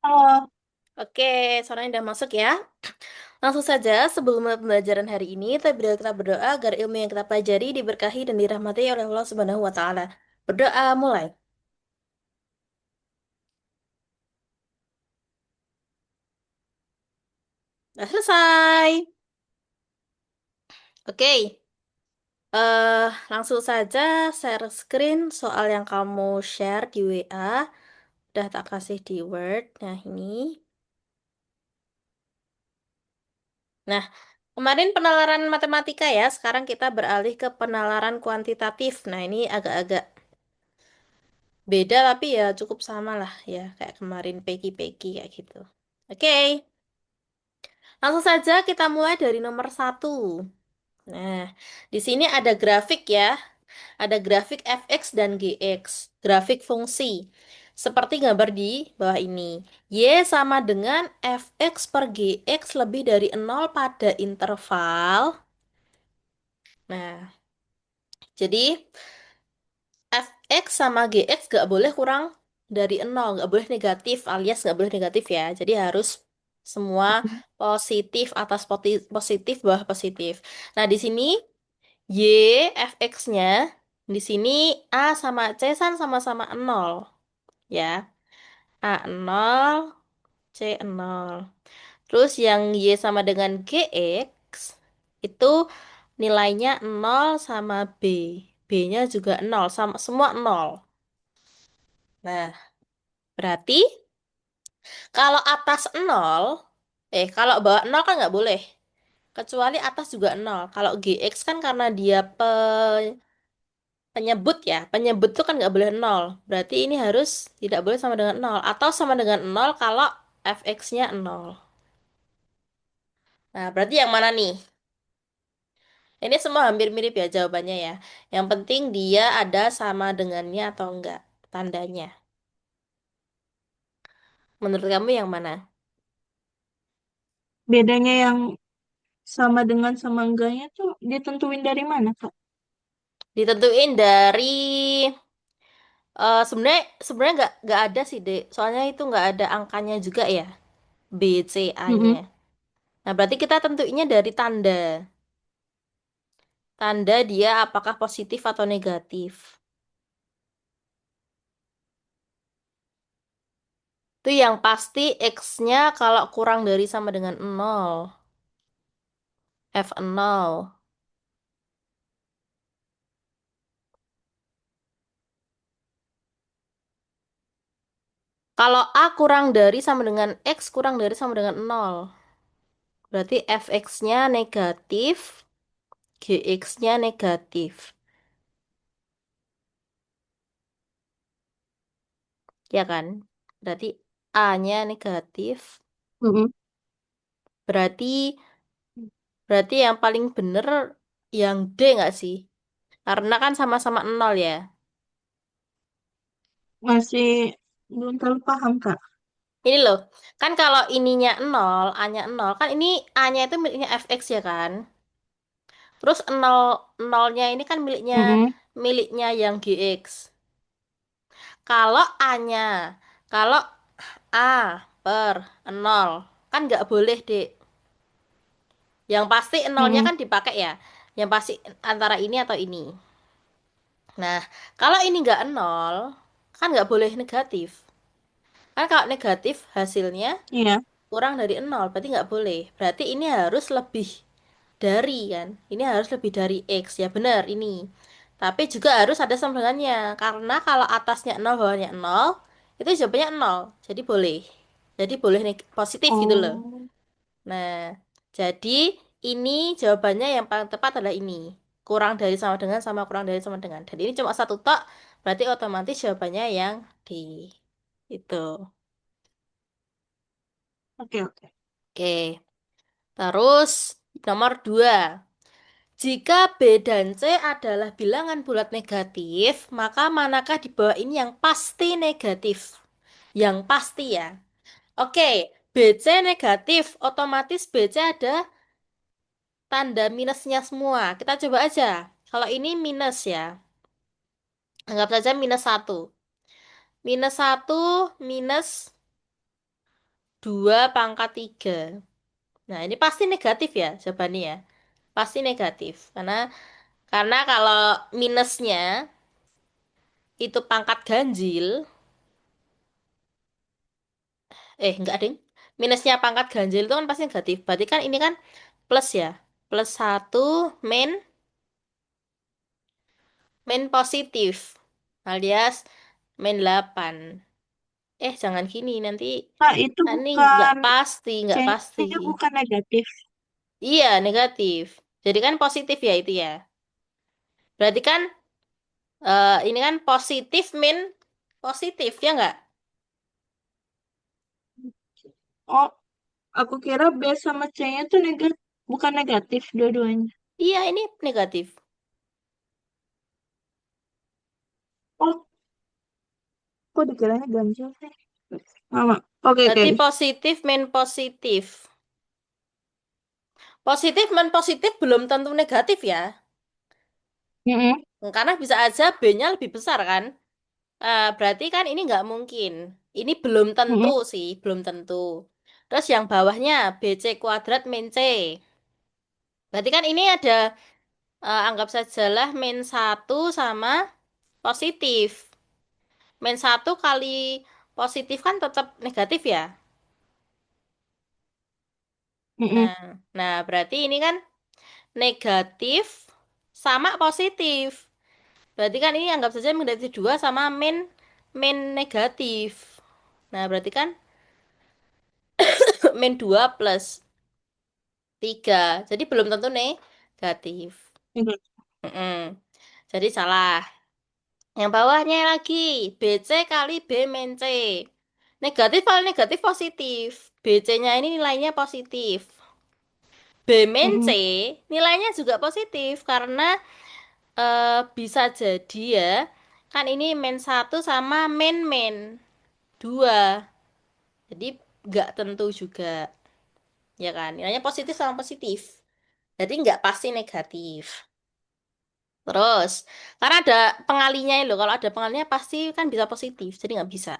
Halo, Oke, soalnya udah masuk ya. Langsung saja, sebelum mulai pembelajaran hari ini, kita berdoa agar ilmu yang kita pelajari diberkahi dan dirahmati oleh Allah Subhanahu wa Ta'ala. Berdoa mulai. Udah selesai. Oke, langsung saja share screen soal yang kamu share di WA. Udah tak kasih di Word. Nah, ini. Nah, kemarin penalaran matematika ya. Sekarang kita beralih ke penalaran kuantitatif. Nah, ini agak-agak beda tapi ya cukup sama lah ya kayak kemarin Peggy-Peggy kayak gitu. Oke, langsung saja kita mulai dari nomor satu. Nah, di sini ada grafik ya, ada grafik fx dan gx, grafik fungsi. Seperti gambar di bawah ini. Y sama dengan fx per gx lebih dari 0 pada interval. Nah, jadi fx sama gx gak boleh kurang dari 0, gak boleh negatif alias gak boleh negatif ya. Jadi harus semua positif atas positif bawah positif. Nah, di sini y fx-nya di sini a sama c sama-sama 0 ya. A 0, c 0. Terus yang y sama dengan gx itu nilainya 0 sama b. B-nya juga 0 sama semua 0. Nah, berarti kalau atas 0, kalau bawah 0 kan nggak boleh. Kecuali atas juga 0. Kalau GX kan karena dia penyebut ya. Penyebut tuh kan nggak boleh 0. Berarti ini harus tidak boleh sama dengan 0. Atau sama dengan 0 kalau fx-nya 0. Nah, berarti yang mana nih? Ini semua hampir mirip ya jawabannya ya. Yang penting dia ada sama dengannya atau enggak. Tandanya. Menurut kamu yang mana? bedanya yang sama dengan sama enggaknya tuh ditentuin dari mana, Kak? Ditentuin dari sebenarnya sebenarnya nggak ada sih dek, soalnya itu nggak ada angkanya juga ya, B C A-nya. Mm-mm. Nah, berarti kita tentuinnya dari tanda, tanda dia apakah positif atau negatif. Itu yang pasti X-nya kalau kurang dari sama dengan 0, F 0. Kalau A kurang dari sama dengan X kurang dari sama dengan 0, berarti fx-nya negatif, gx-nya negatif, ya kan? Berarti A-nya negatif. Mm-mm. Berarti berarti yang paling bener yang D nggak sih? Karena kan sama-sama 0 ya. Masih belum terlalu paham, Kak. Ini loh, kan kalau ininya 0, A-nya 0, kan ini A-nya itu miliknya fx ya kan? Terus 0, 0-nya ini kan miliknya Mm-mm. miliknya yang gx. Kalau A-nya, kalau A per 0, kan nggak boleh, Dek. Yang pasti 0-nya Mm-mm. kan dipakai ya. Yang pasti antara ini atau ini. Nah, kalau ini nggak 0, kan nggak boleh negatif. Kan kalau negatif hasilnya Iya. kurang dari 0, berarti nggak boleh. Berarti ini harus lebih dari kan. Ini harus lebih dari X. Ya benar ini. Tapi juga harus ada sama dengannya. Karena kalau atasnya 0, bawahnya 0, itu jawabannya 0. Jadi boleh. Jadi boleh positif gitu loh. Oh, Nah, jadi ini jawabannya yang paling tepat adalah ini. Kurang dari sama kurang dari sama dengan. Dan ini cuma satu tok, berarti otomatis jawabannya yang D. Itu. oke oke. Oke. Terus nomor 2. Jika B dan C adalah bilangan bulat negatif, maka manakah di bawah ini yang pasti negatif? Yang pasti ya. Oke, BC negatif, otomatis BC ada tanda minusnya semua. Kita coba aja. Kalau ini minus ya, anggap saja minus satu. Minus satu, minus 2 pangkat 3. Nah, ini pasti negatif ya jawabannya ya. Pasti negatif. Karena kalau minusnya itu pangkat ganjil, enggak, Ding. Minusnya pangkat ganjil itu kan pasti negatif. Berarti kan ini kan plus ya. Plus 1 min min positif alias min 8. Jangan gini nanti. Nah, itu Nah, ini nggak bukan pasti, nggak pasti. C-nya bukan negatif. Iya, negatif. Jadi kan positif ya itu ya. Berarti kan ini kan positif min positif ya nggak? Oh, aku kira B sama C-nya tuh bukan negatif dua-duanya. Iya, ini negatif. Oh, kok dikiranya ganjil sih? Mama. Oke, oke. Berarti positif min positif. Positif min positif belum tentu negatif ya. Mm-mm, Karena bisa aja B-nya lebih besar kan. Berarti kan ini nggak mungkin. Ini belum tentu mm-mm, sih, belum tentu. Terus yang bawahnya BC kuadrat min C. Berarti kan ini ada, anggap sajalah min 1 sama positif. Min 1 kali positif kan tetap negatif ya. mm-mm, Nah, nah berarti ini kan negatif sama positif. Berarti kan ini anggap saja min negatif 2 sama min min negatif. Nah, berarti kan min 2 plus 3. Jadi belum tentu negatif. negatif. Mm-mm. Jadi salah. Yang bawahnya lagi, BC kali B min C. Negatif kali negatif positif. BC-nya ini nilainya positif. B min C Mm-mm, nilainya juga positif karena bisa jadi ya. Kan ini min 1 sama min min 2. Jadi nggak tentu juga. Ya kan? Nilainya positif sama positif. Jadi nggak pasti negatif. Terus, karena ada pengalinya loh. Kalau ada pengalinya pasti kan bisa positif. Jadi nggak bisa.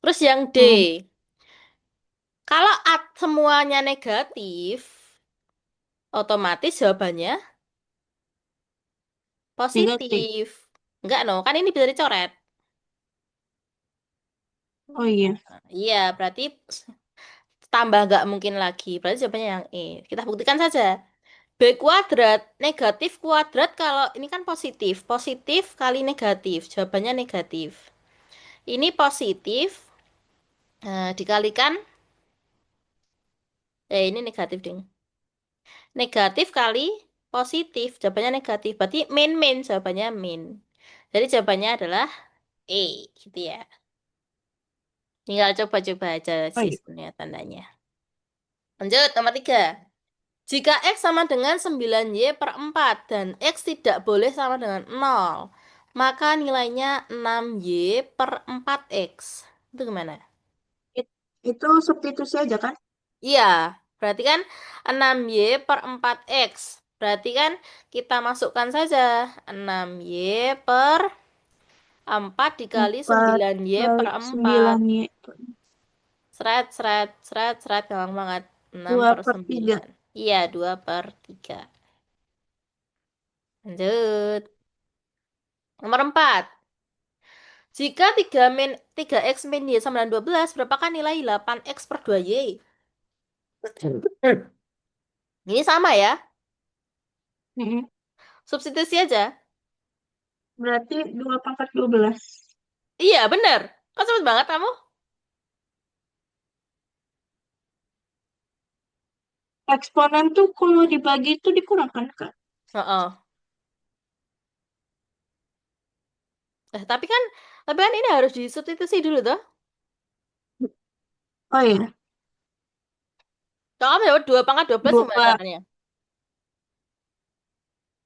Terus yang D. mm-mm. Kalau semuanya negatif, otomatis jawabannya Negatif. positif. Enggak, no. Kan ini bisa dicoret. Oh iya. Iya, berarti tambah nggak mungkin lagi. Berarti jawabannya yang E. Kita buktikan saja. B kuadrat, negatif kuadrat kalau ini kan positif. Positif kali negatif. Jawabannya negatif. Ini positif, dikalikan, ini negatif, ding. Negatif kali positif. Jawabannya negatif. Berarti min min. Jawabannya min. Jadi jawabannya adalah E. Gitu ya. Tinggal coba-coba aja Oh sih iya. sebenarnya tandanya. Lanjut, nomor 3. Jika X sama dengan 9Y per 4 dan X tidak boleh sama dengan 0, maka nilainya 6Y per 4X. Itu gimana? It- itu substitusi aja kan? Iya, berarti kan 6Y per 4X. Berarti kan kita masukkan saja 6Y per 4 dikali 4 9Y per kali 4. 9 Y. Seret, seret, seret, seret. Gampang banget. 6 2 per per 3. 9. Iya, 2 per 3. Lanjut. Nomor 4. Jika 3X min Y sama dengan 12, berapakah nilai 8X per 2Y? Ini sama ya. Mm-mm. Substitusi aja. Berarti 2 pangkat 12. Iya, bener. Kok cepet banget kamu? Eksponen tuh kalau dibagi itu dikurangkan, Kak. Heeh. Tapi kan ini harus disubstitusi dulu tuh. Oh iya. Kalau kamu dapat 2 pangkat 12 gimana 2 caranya?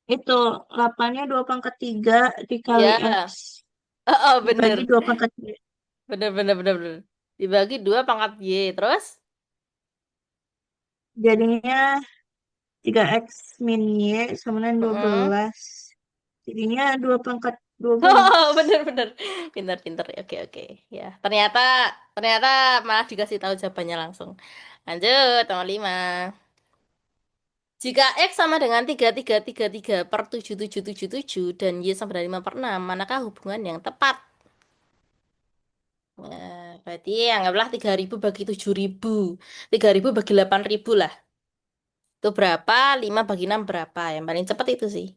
itu 8-nya 2 pangkat 3 dikali X. Ya. Oh, Dibagi bener. 2 pangkat 3. Bener, bener, bener, bener. Dibagi 2 pangkat Y. Terus? Jadinya 3X min Y sama dengan Heeh. 12. Jadinya 2 pangkat Oh, 12. bener-bener. Pinter-pinter. Oke, oke. Ya, ternyata ternyata malah dikasih tahu jawabannya langsung. Lanjut, nomor 5. Jika X sama dengan 3333 per 7777 dan Y sama dengan 5 per 6, manakah hubungan yang tepat? Nah, berarti anggaplah 3000 bagi 7000. 3000 bagi 8000 lah. Itu berapa? 5 bagi 6 berapa? Yang paling cepat itu sih.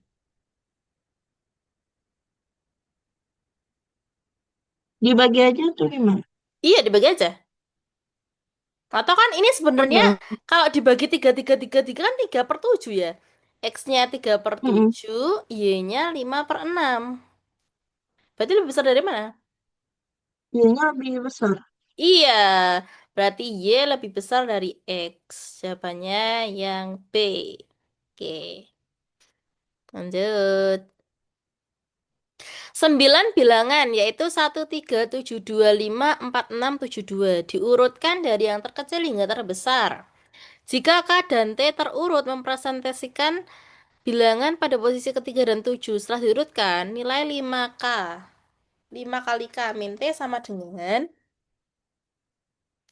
Dibagi aja tuh gimana? Iya, dibagi aja. Atau kan ini Oh sebenarnya iya. kalau dibagi 3333 kan 3 per 7 ya. X-nya 3 per Mm-mm. 7, Y-nya 5 per 6. Berarti lebih besar dari mana? Y-nya lebih besar. Iya, berarti Y lebih besar dari X. Jawabannya yang B. Oke, lanjut. 9 bilangan yaitu 1, 3, 7, 2, 5, 4, 6, 7, 2 diurutkan dari yang terkecil hingga terbesar. Jika K dan T terurut mempresentasikan bilangan pada posisi ketiga dan 7 setelah diurutkan, nilai 5K. 5 kali K min T sama dengan,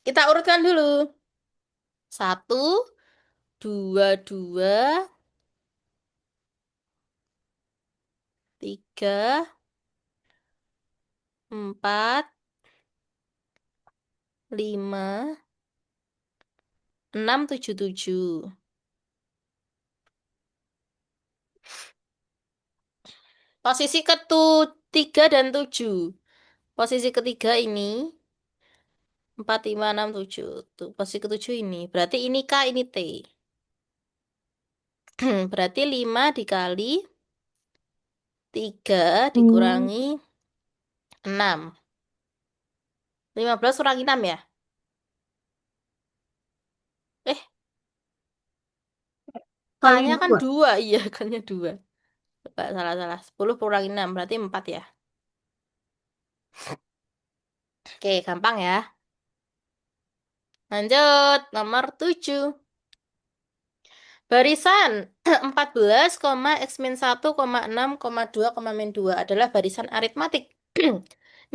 kita urutkan dulu. 1, 2, 2, 3, 4, 5, 6, 7, 7. Posisi ketiga dan 7. Posisi ketiga ini 4, 5, 6, 7. Tuh, posisi ketujuh ini. Berarti ini K, ini T. Berarti 5 dikali 3 Hmm, dikurangi 6. 15 kurangi 6 ya? Eh, kali K-nya kan 2. 2. Iya, K-nya 2. Salah-salah. 10 kurangi 6. Berarti 4 ya? Oke, gampang ya. Lanjut. Nomor 7. Barisan 14, X min 1, 6, 2, min 2 adalah barisan aritmatik.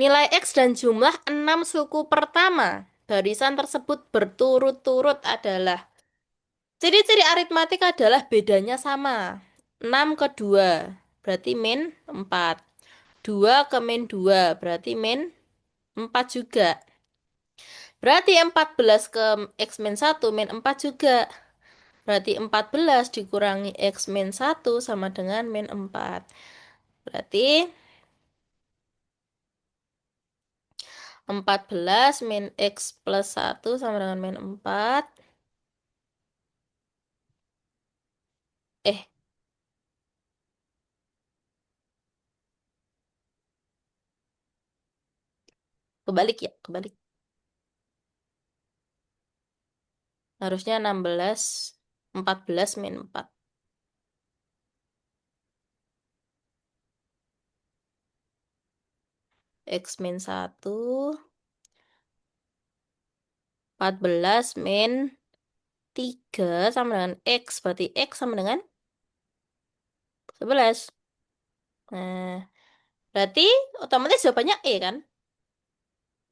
Nilai X dan jumlah 6 suku pertama. Barisan tersebut berturut-turut adalah. Ciri-ciri aritmatik adalah bedanya sama. 6 ke 2 berarti min 4. 2 ke min 2 berarti min 4 juga. Berarti 14 ke X min 1 min 4 juga. Berarti 14 dikurangi X min 1 sama dengan min 4. Berarti 14 min X plus 1 sama dengan min 4. Eh, kebalik ya, kebalik. Harusnya 16, 14 min 4. X min 1, 14 min 3 sama dengan X. Berarti X sama dengan 11. Nah, berarti otomatis jawabannya E kan?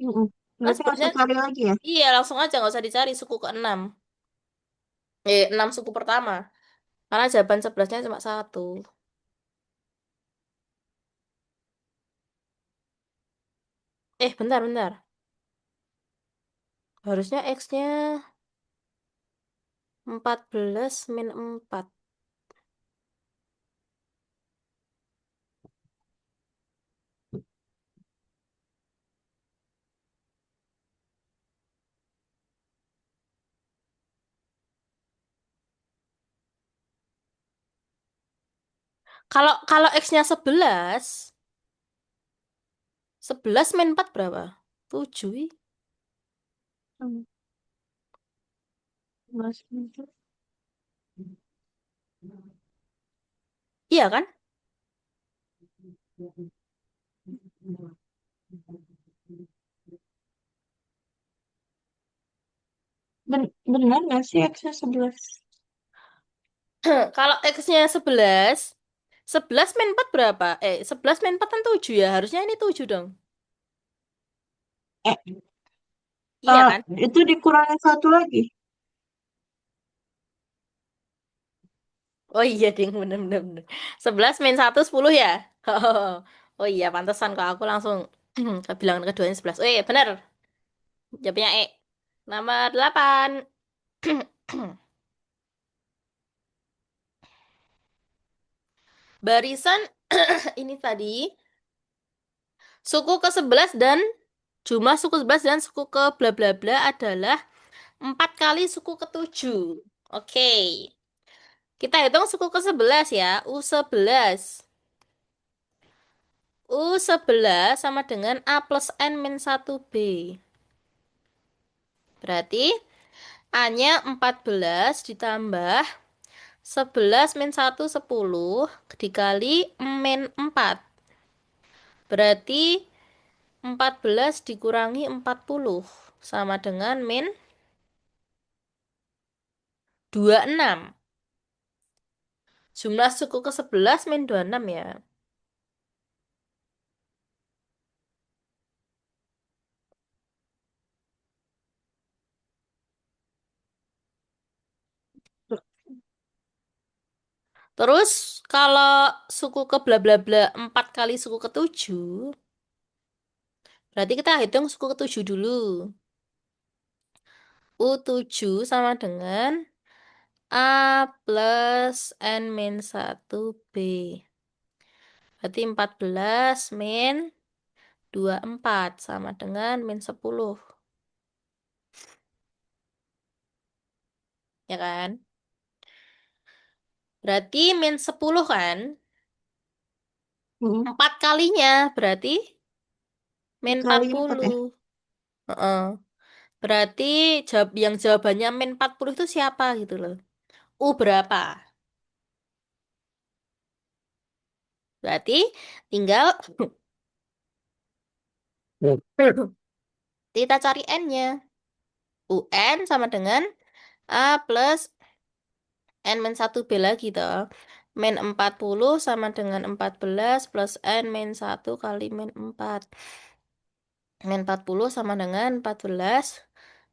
Mm-mm. Kan Berarti nggak sebenarnya usah cari lagi ya? iya langsung aja nggak usah dicari suku ke-6. 6 suku pertama. Karena jawaban 11-nya cuma satu. Bentar, bentar. Harusnya X-nya 14 min 4. Kalau kalau X-nya 11, 11 min 4 berapa? 7. Hmm, 11 menit. Iya kan? Benar nggak sih X-nya 11? Kalau X-nya 11, 11 min 4 berapa? 11 min 4 kan 7 ya. Harusnya ini 7 dong. Eh, Iya kan? itu dikurangin satu lagi. Oh iya, ding. Bener, bener, bener. 11 min 1, 10 ya? Oh iya, pantesan kok aku langsung bilang keduanya 11. Oh iya, bener. Jawabnya E. Nomor 8. Barisan ini tadi suku ke-11 dan jumlah suku 11 dan suku ke bla bla bla adalah 4 kali suku ke-7. Oke. Kita hitung suku ke-11 ya. U11. U11 sama dengan A plus N min 1B. Berarti A-nya 14 ditambah 11 min 1, 10 dikali min 4. Berarti 14 dikurangi 40 sama dengan min 26. Jumlah suku ke-11 min 26 ya. Terus kalau suku ke bla bla bla 4 kali suku ke-7, berarti kita hitung suku ke-7 dulu. U7 sama dengan A plus N min 1B. Berarti 14 min 24 sama dengan min 10. Ya kan? Berarti min 10 kan? Hmm, 4 kalinya berarti min dikali 4 ya. 40. Heeh. Berarti yang jawabannya min 40 itu siapa gitu loh. U berapa? Berarti tinggal kita cari N-nya. UN sama dengan A plus N min 1B lagi toh. Min 40 sama dengan 14 plus N min 1 kali min 4. Min 40 sama dengan 14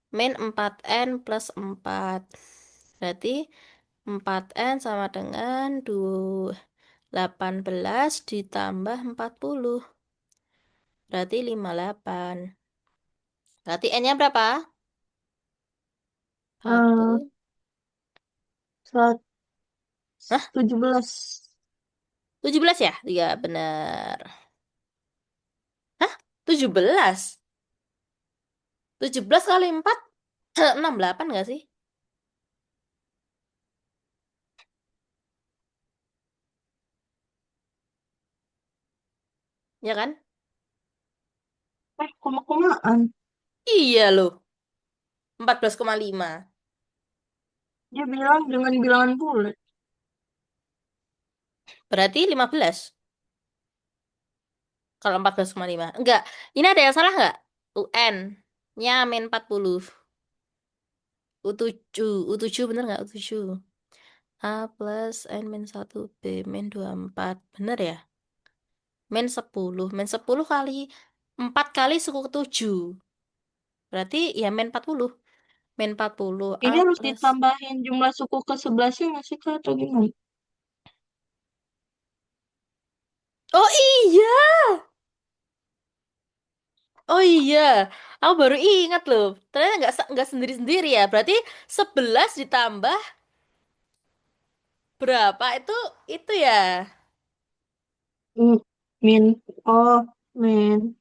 min 4N plus 4. Berarti 4N sama dengan 18 ditambah 40. Berarti 58. Berarti N-nya berapa? Eh, 1. 17. 17 ya? Iya, benar. Hah? 17? 17 kali 4? 68 nggak sih? Ya kan? Koma-komaan. Iya loh. 14,5. Dia bilang dengan bilangan bulat. Berarti 15. Kalau 14,5. Enggak. Ini ada yang salah nggak? UN-nya min 40. U7. U7 bener nggak? U7. A plus N min 1B min 24. Bener ya? Min 10. Min 10 kali 4 kali suku ke-7. Berarti ya min 40. Min 40 A Ini harus plus. ditambahin jumlah suku ke 11-nya nggak sih, Kak? Atau gimana? Oh iya. Oh iya. Aku baru ingat loh. Ternyata nggak sendiri-sendiri ya. Berarti 11 ditambah berapa itu ya. Hmm, min. Oh, min.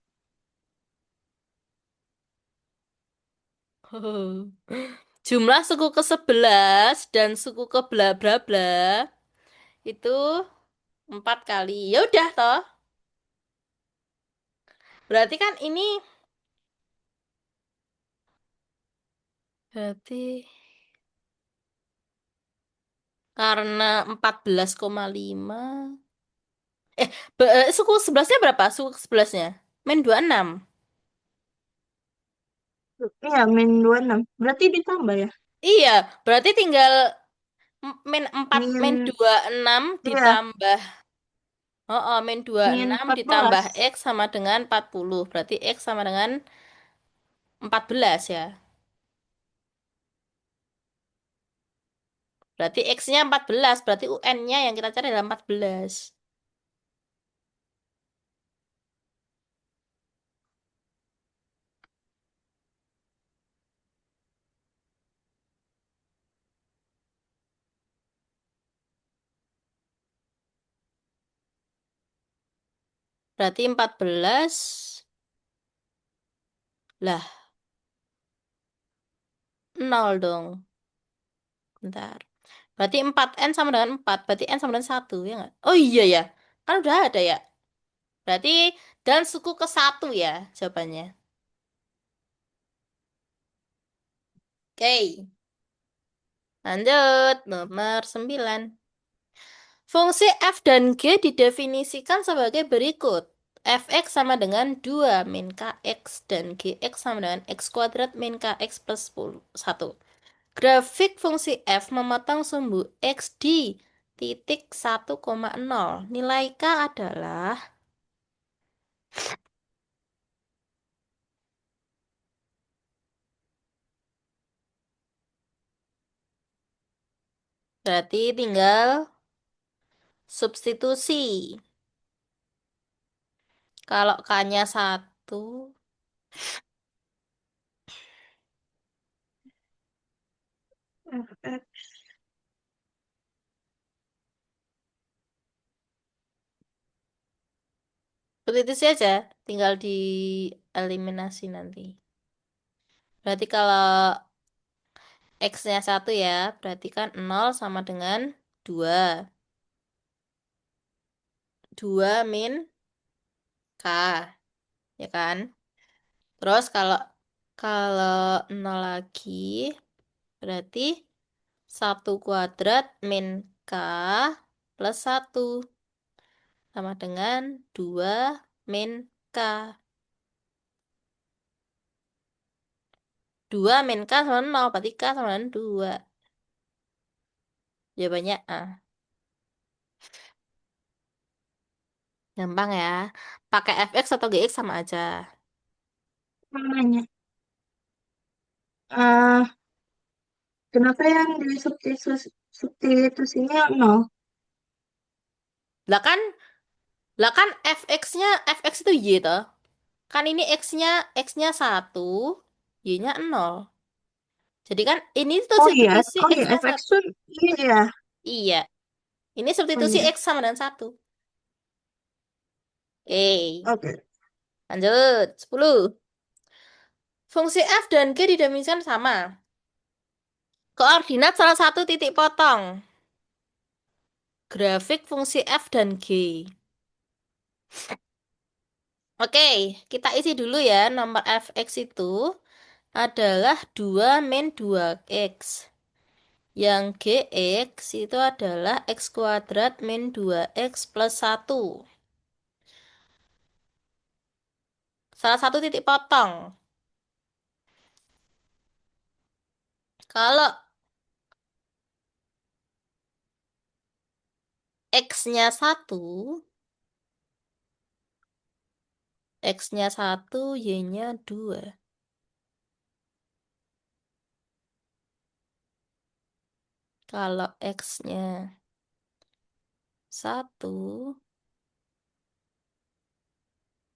Jumlah suku ke-11 dan suku ke bla bla bla itu 4 kali. Ya udah toh. Berarti kan ini berarti karena 14,5. Suku 11-nya berapa? Suku ke-11-nya? Min 26. Iya, min 26. Berarti ditambah ya? Iya, berarti tinggal min 4 min Min, 26 iya. ditambah. Oh, oh, min dua puluh Min enam empat ditambah belas X sama dengan 40. Berarti X sama dengan 14 ya. Berarti X-nya 14. Berarti UN-nya yang kita cari adalah 14. Berarti 14. Lah, nol dong. Bentar. Berarti 4N sama dengan 4. Berarti N sama dengan 1, ya nggak? Oh iya ya. Kan udah ada ya. Berarti dan suku ke satu ya jawabannya. Oke. Lanjut. Nomor 9. Fungsi f dan g didefinisikan sebagai berikut. Fx sama dengan 2 min kx dan gx sama dengan x kuadrat min kx plus 1. Grafik fungsi f memotong sumbu x di titik 1,0. Nilai k adalah, berarti tinggal substitusi. Kalau k-nya 1, fx. substitusi aja. Tinggal dieliminasi nanti. Berarti kalau X-nya 1 ya, berarti kan 0 sama dengan 2. 2 min K, ya kan? Terus kalau kalau 0 lagi, berarti 1 kuadrat min K plus 1 sama dengan 2 min K. 2 min K sama 0, berarti K sama dengan 2. Jawabannya A. Gampang ya. Pakai fx atau gx sama aja. Namanya. eh Kenapa yang di substitusinya nol? Lah kan, fx itu y toh. Kan ini x-nya 1, y-nya 0. Jadi kan ini tuh substitusi Oh iya, x-nya FX 1. tuh iya ya. Iya, ini Oh substitusi iya, x sama dengan 1. Oke, oke. lanjut. 10. Fungsi f dan g didefinisikan sama. Koordinat salah satu titik potong. Grafik fungsi f dan g. Oke, kita isi dulu ya. Nomor fx itu adalah 2 min 2x. Yang gx itu adalah x kuadrat min 2x plus 1. Salah satu titik potong. Kalau x-nya 1, x-nya 1, y-nya 2. Kalau x-nya 1,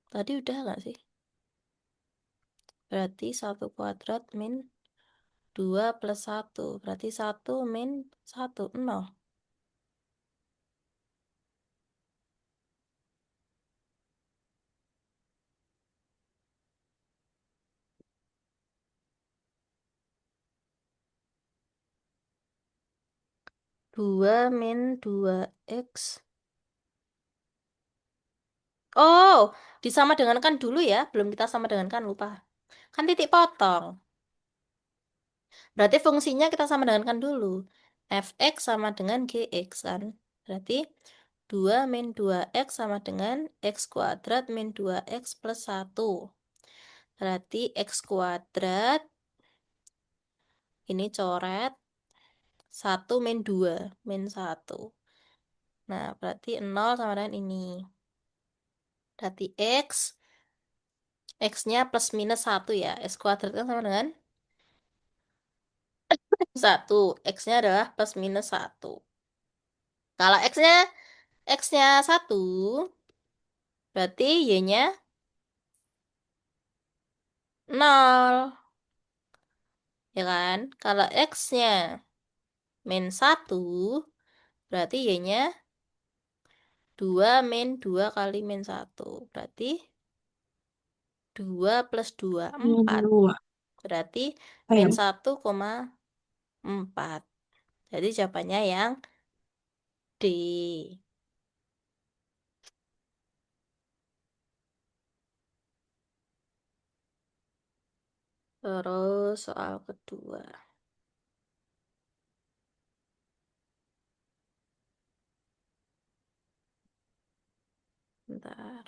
tadi udah nggak sih? Berarti 1 kuadrat min 2 plus 1. Berarti 1 min 1, 0. 2 min 2x. Oh, disama dengankan dulu ya. Belum kita sama dengankan, lupa. Kan titik potong. Berarti fungsinya kita sama dengankan dulu. Fx sama dengan gx kan. Berarti 2 min 2x sama dengan x kuadrat min 2x plus 1. Berarti x kuadrat, ini coret, 1 min 2, min 1. Nah, berarti 0 sama dengan ini. Berarti X-nya plus minus 1 ya. X kuadrat kan sama dengan 1. X-nya adalah plus minus 1. Kalau X-nya 1, berarti Y-nya 0. Ya kan? Kalau X-nya min 1, berarti Y-nya 2 min 2 kali min 1. Berarti 2 plus 2, Ini 4. dua. Berarti min Ayo. 1,4. Jadi jawabannya yang D. Terus soal kedua. Bentar.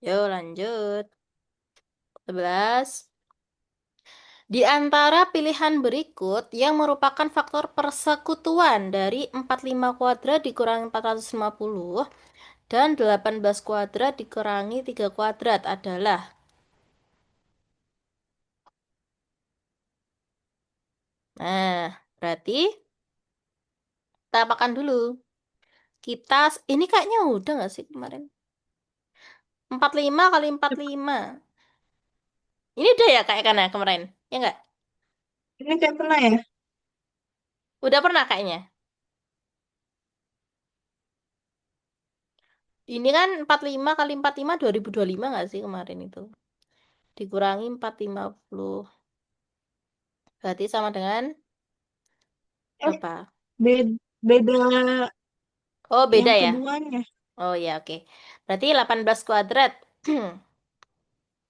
Yuk lanjut. 11. Di antara pilihan berikut yang merupakan faktor persekutuan dari 45 kuadrat dikurangi 450 dan 18 kuadrat dikurangi 3 kuadrat adalah. Nah, berarti kita apakan dulu. Ini kayaknya udah nggak sih kemarin? 45 kali 45. Ini udah ya kayak kan ya kemarin? Ya nggak? Ini kayak pernah ya? Udah pernah kayaknya. Ini kan 45 kali 45 2025 nggak sih kemarin itu? Dikurangi 450. Berarti sama dengan Eh, berapa? beda Oh, beda yang ya? keduanya. Oh ya, oke. Berarti 18 kuadrat.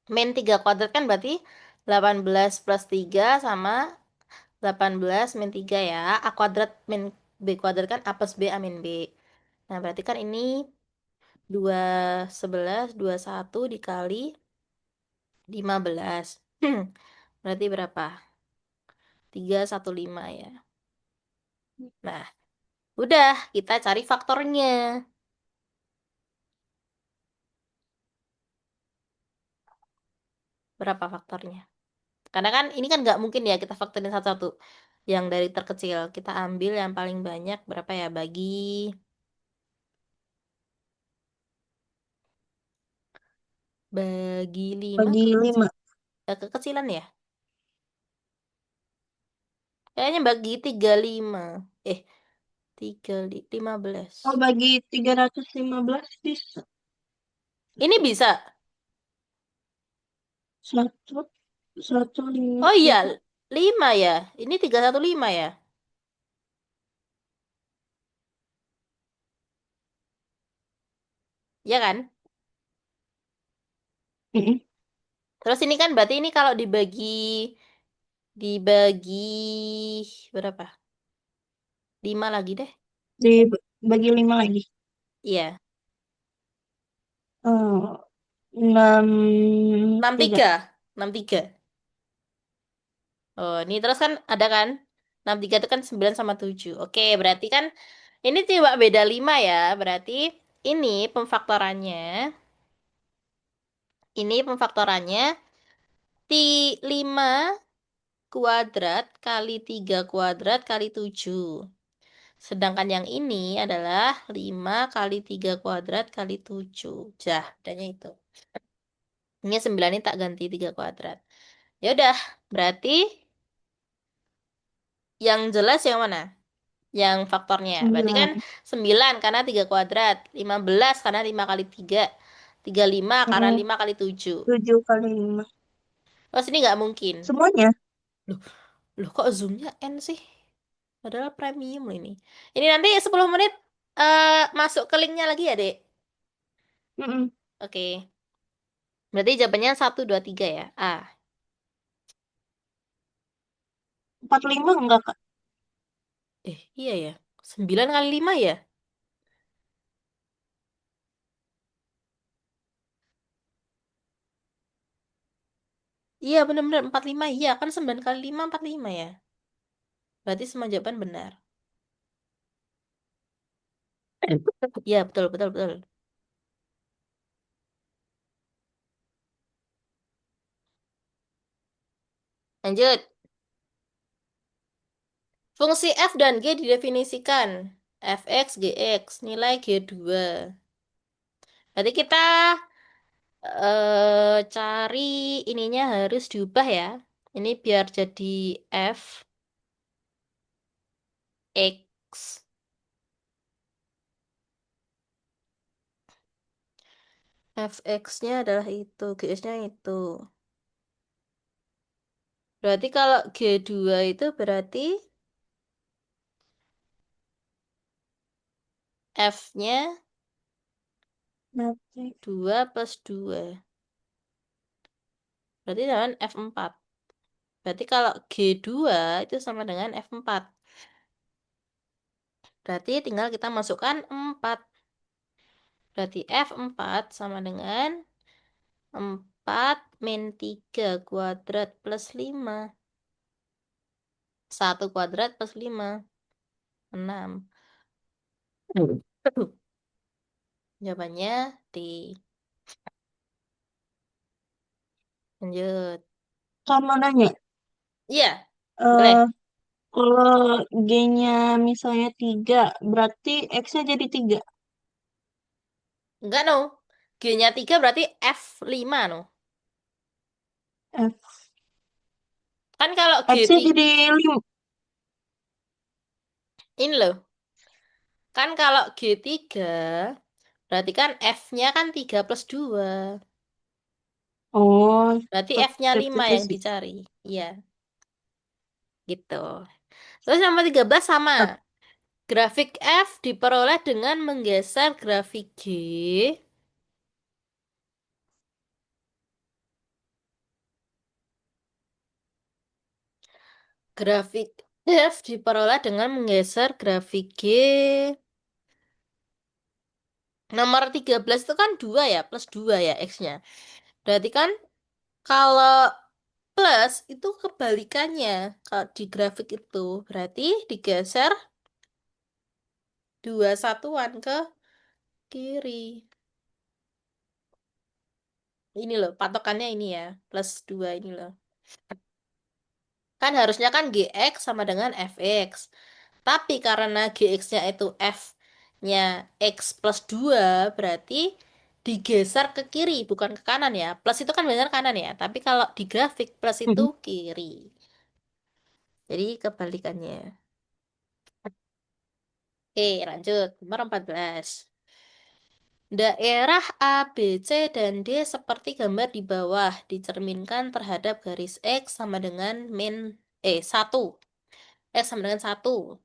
Min 3 kuadrat kan berarti 18 plus 3 sama 18 min 3 ya. A kuadrat min B kuadrat kan A plus B A min B. Nah, berarti kan ini 211 dikali 15. Berarti berapa? 315 ya. Nah, udah kita cari faktornya. Berapa faktornya? Karena kan ini kan nggak mungkin ya kita faktorin satu-satu. Yang dari terkecil kita ambil yang paling banyak berapa ya? Bagi 5 Bagi 5. kekecilan ya? Kayaknya bagi 35. Eh, 15. Oh, bagi 315 bisa. Ini bisa. Satu, satu lima. Oh iya, Bisa. 5 ya. Ini 315 ya. Ya kan? Mm-mm. Terus ini kan berarti ini kalau dibagi berapa? 5 lagi deh. Bagi 5 lagi. Iya, Oh, 6 3. 63. 63. Oh, ini terus kan ada kan? 63 itu kan 9 sama 7. Oke, berarti kan ini coba beda 5 ya. Berarti ini pemfaktorannya, ini pemfaktorannya 5 kuadrat kali 3 kuadrat kali 7. Sedangkan yang ini adalah 5 kali 3 kuadrat kali 7. Jah, adanya itu. Ini 9 ini tak ganti 3 kuadrat. Ya udah, berarti yang jelas yang mana? Yang faktornya. Berarti kan 9. 9 karena 3 kuadrat, 15 karena 5 kali 3, 35 karena Mm-mm. 5 kali 7. 7 kali 5. Terus ini nggak mungkin. Semuanya? Loh, loh kok zoomnya N sih? Padahal premium loh ini. Ini nanti 10 menit masuk ke linknya lagi ya, Dek? Mm-mm. Oke. Berarti jawabannya 1, 2, 3 ya. A. 45 enggak, Kak? Iya ya. 9 kali 5 ya? Iya benar-benar 45. Iya kan 9 kali 5 45 ya. Berarti semua jawaban benar. Iya betul betul betul. Lanjut. Fungsi f dan g didefinisikan. Fx, gx, nilai G2. Berarti kita cari ininya harus diubah ya. Ini biar jadi f x. Fx-nya adalah itu, gx-nya itu. Berarti kalau G2 itu berarti F-nya Berarti 2 plus 2. Berarti dengan F4. Berarti kalau G2 itu sama dengan F4. Berarti tinggal kita masukkan 4. Berarti F4 sama dengan 4 min 3 kuadrat plus 5. 1 kuadrat plus 5. 6. Jawabannya D. Lanjut. sama nanya. Iya, boleh. eh Kalau G-nya misalnya 3, berarti X-nya jadi 3. Enggak, no. G-nya 3 berarti F5, no. F. Kan kalau X-nya G3, jadi 5. ini loh. Kan kalau G3, berarti kan F-nya kan 3 plus 2. Oh, Berarti F-nya tetap 5 itu yang sih. dicari. Iya, gitu. Terus nomor 13 sama. Ap- Grafik F diperoleh dengan menggeser grafik G. Grafik F diperoleh dengan menggeser grafik G. Nomor 13 itu kan 2 ya, plus 2 ya X-nya. Berarti kan kalau plus itu kebalikannya. Kalau di grafik itu berarti digeser 2 satuan ke kiri. Ini loh, patokannya ini ya, plus 2 ini loh. Kan harusnya kan GX sama dengan FX. Tapi karena GX-nya itu F-nya X plus 2 berarti digeser ke kiri, bukan ke kanan ya. Plus itu kan benar kanan ya, tapi kalau di grafik plus itu Mm. kiri. Jadi kebalikannya. Oke, lanjut. Nomor 14. Daerah A, B, C, dan D seperti gambar di bawah dicerminkan terhadap garis X sama dengan 1. X sama dengan 1.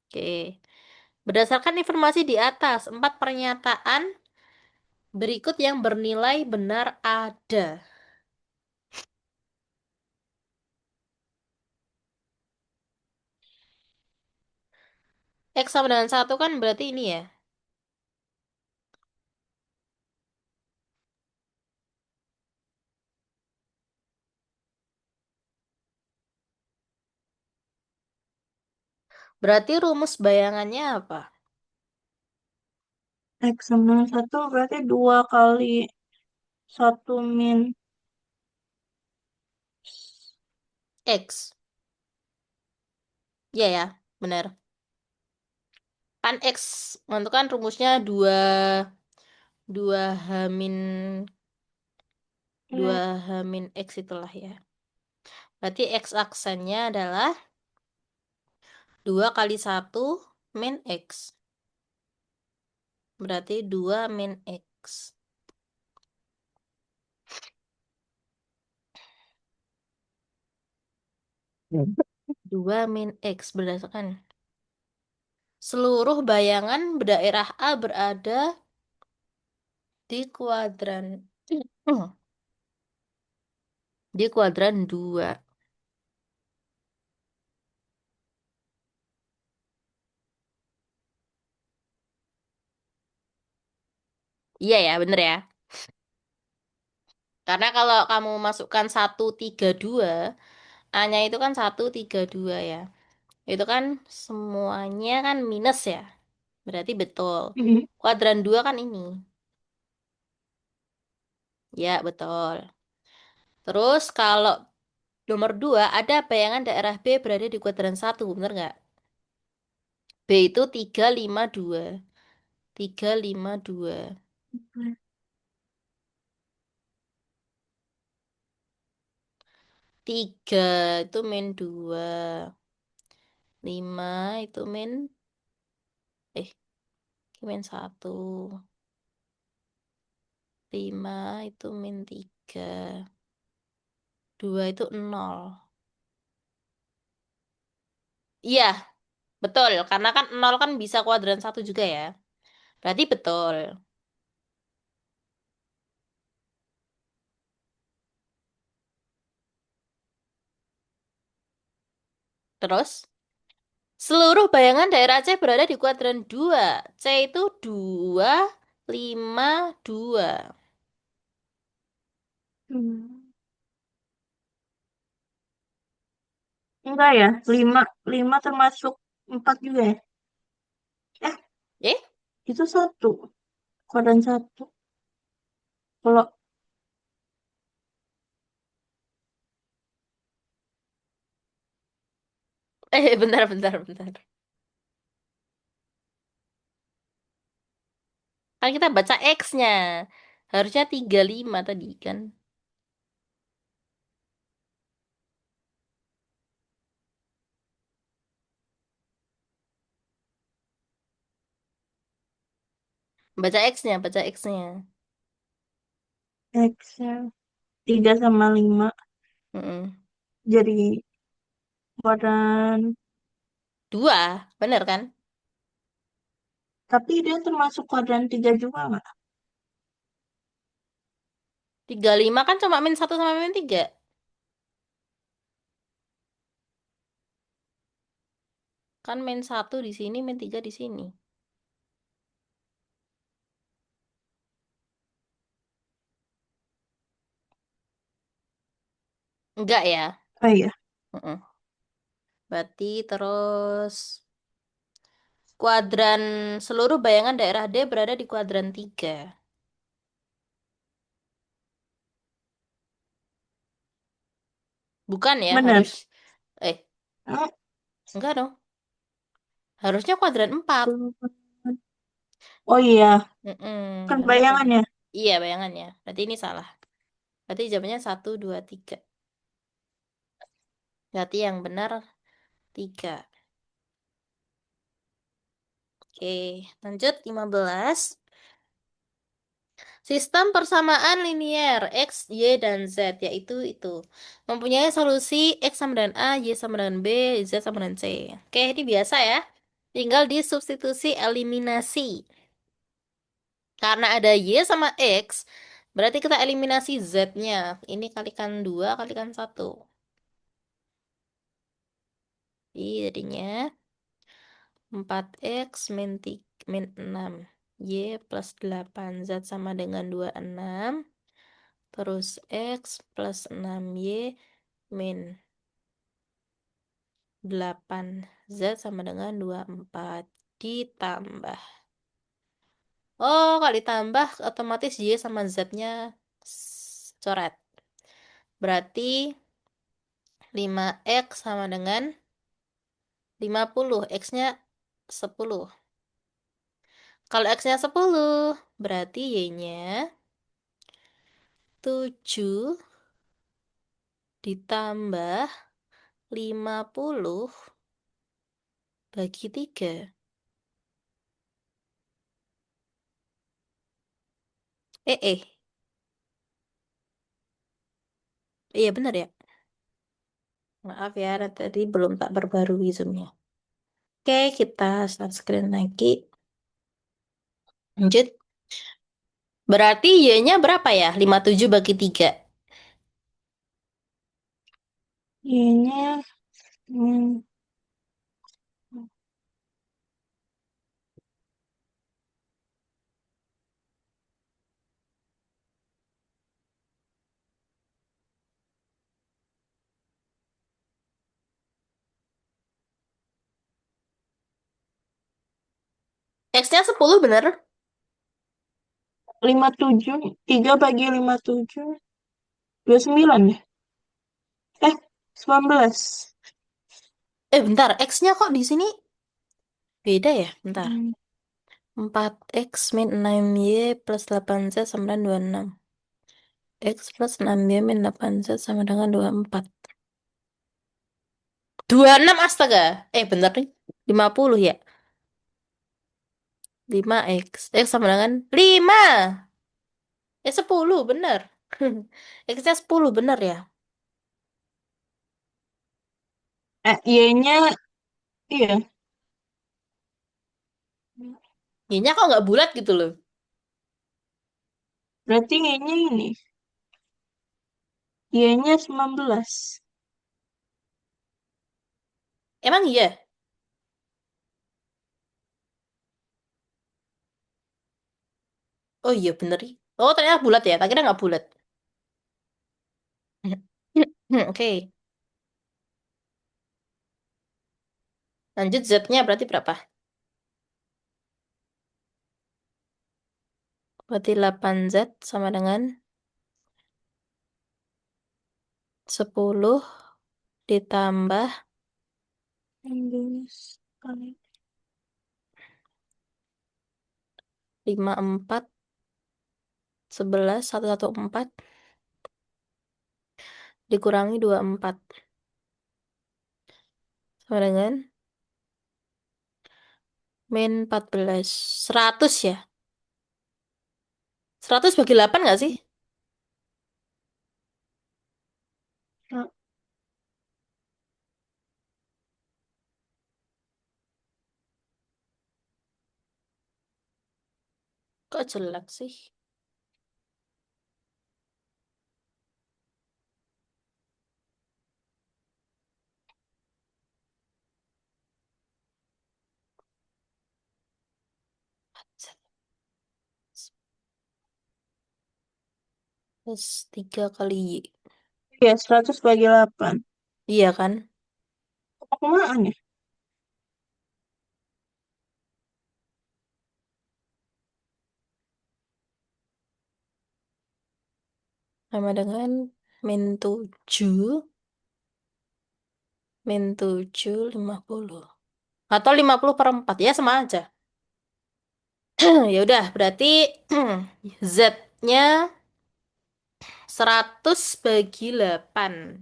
Oke. Berdasarkan informasi di atas, 4 pernyataan berikut yang bernilai benar ada. X sama dengan 1 kan berarti ini ya. Berarti rumus bayangannya apa? X sama 1 berarti 2 kali 1 min. X. Iya ya, benar. Kan X, itu kan rumusnya 2 2 H min Ya, 2 H min X itulah ya. Berarti X aksennya adalah 2 kali 1 min X. Berarti 2 min X. 2 min X berdasarkan seluruh bayangan daerah A berada di kuadran di kuadran 2. Iya ya, bener ya. Karena kalau kamu masukkan 1, 3, 2, A-nya itu kan 1, 3, 2 ya. Itu kan semuanya kan minus ya. Berarti betul. Mm-mm. Kuadran 2 kan ini. Ya, betul. Terus kalau nomor 2 ada bayangan daerah B berada di kuadran 1, bener nggak? B itu 3, 5, 2. 3, 5, 2. 3 itu min 2. 5 itu min, eh, min 1. 5 itu min 3. 2 itu 0. Iya, betul. Karena kan 0 kan bisa kuadran 1 juga ya. Berarti betul. Terus, seluruh bayangan daerah C berada di kuadran 2. C itu 2, 5, 2. Hmm. Enggak ya, lima, lima termasuk empat juga ya? Eh, Eh? itu satu, kodan satu. Kalau Bentar, bentar, bentar. Kan kita baca X-nya. Harusnya 3, 5 tadi kan. Baca X-nya, baca X-nya. X nya 3 sama 5 Mm-mm. jadi kodan, 2, bener kan? tapi dia termasuk kodan 3 juga nggak? 3, 5 kan cuma min 1 sama min 3. Kan min 1 di sini, min 3 di sini. Enggak ya? Oh iya, Mm-mm. Berarti terus kuadran seluruh bayangan daerah D berada di kuadran 3. Bukan ya, bener. harus eh Eh, enggak dong. Harusnya kuadran 4. oh iya, kan Harusnya kuadran. bayangannya. Iya, bayangannya. Berarti ini salah. Berarti jawabannya 1, 2, 3. Berarti yang benar 3. Oke, lanjut 15. Sistem persamaan linier X, Y, dan Z, yaitu itu. Mempunyai solusi X sama dengan A, Y sama dengan B, Z sama dengan C. Oke, ini biasa ya. Tinggal disubstitusi eliminasi. Karena ada Y sama X, berarti kita eliminasi Z-nya. Ini kalikan 2, kalikan 1. Jadi jadinya 4X min 6. Y plus 8. Z sama dengan 26. Terus X plus 6Y min 8. Z sama dengan 24. Ditambah. Oh, kalau ditambah otomatis Y sama Z-nya coret. Berarti 5X sama dengan 50. X-nya 10. Kalau X-nya 10, berarti Y-nya 7 ditambah 50 bagi 3. Eh. Iya benar ya. Maaf ya, tadi belum tak perbarui Zoom-nya. Oke, kita start screen lagi. Lanjut. Berarti Y-nya berapa ya? 57 bagi 3. Y-nya, hmm, X-nya 10 bener? 57. 3 bagi 57. 29 ya? Eh, 19. Bentar, X-nya kok di sini beda ya? Bentar. Hmm. 4X min 6Y plus 8Z sama dengan 26. X plus 6Y min 8Z sama dengan 24. 26 astaga. Bentar nih. 50 ya? 5X. X sama dengan 5. 10 bener. X-nya 10 bener ya? Y-nya, iya. Y-nya kok nggak bulat gitu loh. Berarti Y-nya ini. Y-nya 19. Emang iya? Oh iya bener. Oh ternyata bulat ya. Tak kira nggak bulat. Oke. Lanjut Z-nya berarti berapa? Berarti 8Z sama dengan 10 ditambah 19 kali. 54 11 114 dikurangi 24 sama dengan min 14. 100 ya? 100 bagi 8 nggak sih? Nah, Kok jelek sih? Plus 3 kali Y. iya, 100 bagi 8. Iya kan? Apaan ya? Sama dengan min 7 min 7 50. Atau 50 per 4. Ya sama aja. Ya udah, berarti Z-nya 100 bagi 8.